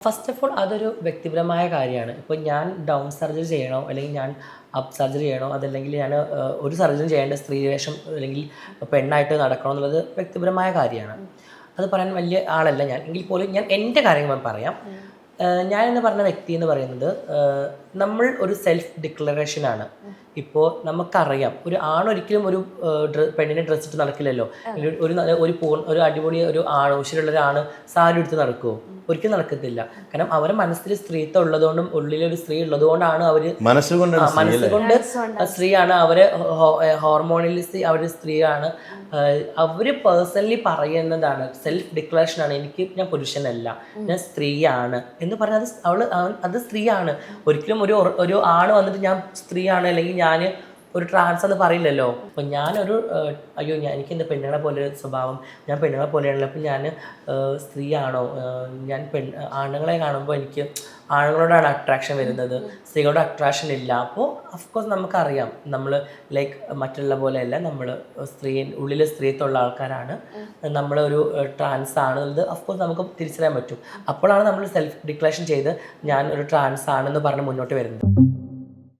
First of all അതൊരു വ്യക്തിപരമായ കാര്യമാണ്. ഇപ്പോൾ ഞാൻ ഡൗൺ സർജറി ചെയ്യണോ അല്ലെങ്കിൽ ഞാൻ അപ്പ് സർജറി ചെയ്യണോ, അതല്ലെങ്കിൽ ഞാൻ ഒരു സർജറി ചെയ്യേണ്ട സ്ത്രീവേഷം അല്ലെങ്കിൽ പെണ്ണായിട്ട് നടക്കണോ എന്നുള്ളത് വ്യക്തിപരമായ കാര്യമാണ്. അത് പറയാൻ വലിയ ആളല്ല ഞാൻ. എങ്കിൽ പോലും ഞാൻ എൻ്റെ കാര്യങ്ങൾ പറയാം. ഞാൻ എന്ന് പറഞ്ഞ വ്യക്തി എന്ന് പറയുന്നത് നമ്മൾ ഒരു സെൽഫ് ഡിക്ലറേഷനാണ്. ഇപ്പോൾ നമുക്കറിയാം ഒരു ആണൊരിക്കലും ഒരു പെണ്ണിനെ ഡ്രസ്സ് ഇട്ട് നടക്കില്ലല്ലോ. ഒരു അടിപൊളി ഒരു ഐശ്വര്യമുള്ള ഒരാണ് സാരി എടുത്ത് നടക്കുമോ? ഒരിക്കലും നടക്കത്തില്ല. കാരണം അവരുടെ മനസ്സിൽ സ്ത്രീത്വം ഉള്ളതുകൊണ്ടും ഉള്ളിലൊരു സ്ത്രീ ഉള്ളതുകൊണ്ടാണ് അവർ മനസ്സുകൊണ്ട് സ്ത്രീയാണ്, അവര് ഹോർമോണലി അവർ സ്ത്രീയാണ്. അവർ പേഴ്സണലി പറയുന്നതാണ്, സെൽഫ് ഡിക്ലറേഷനാണ്. ഞാൻ പുരുഷനല്ല, ഞാൻ സ്ത്രീയാണ് എന്ന് പറഞ്ഞാൽ അത് സ്ത്രീയാണ്. ഒരിക്കലും ഒരു ആണ് വന്നിട്ട് ഞാൻ സ്ത്രീയാണ് അല്ലെങ്കിൽ ഞാൻ ഒരു ട്രാൻസ് എന്ന് പറയില്ലല്ലോ. അപ്പം ഞാനൊരു എനിക്ക് എൻ്റെ പെണ്ണുങ്ങളെ പോലെ സ്വഭാവം, ഞാൻ പെണ്ണുങ്ങളെ പോലെയാണല്ലോ, അപ്പം ഞാൻ സ്ത്രീയാണോ? ഞാൻ ആണുങ്ങളെ കാണുമ്പോൾ എനിക്ക് ആണുങ്ങളോടാണ് അട്രാക്ഷൻ വരുന്നത്, സ്ത്രീകളോട് അട്രാക്ഷൻ ഇല്ല. അപ്പോൾ അഫ്കോഴ്സ് നമുക്കറിയാം നമ്മൾ ലൈക്ക് മറ്റുള്ള പോലെയല്ല, നമ്മൾ ഉള്ളിൽ സ്ത്രീത്വമുള്ള ആൾക്കാരാണ്, നമ്മളൊരു ട്രാൻസ് ആണെന്നുള്ളത് അഫ്കോഴ്സ് നമുക്ക് തിരിച്ചറിയാൻ പറ്റും. അപ്പോഴാണ് നമ്മൾ സെൽഫ് ഡിക്ലറേഷൻ ചെയ്ത് ഞാൻ ഒരു ട്രാൻസ് ആണെന്ന് പറഞ്ഞ് മുന്നോട്ട് വരുന്നത്.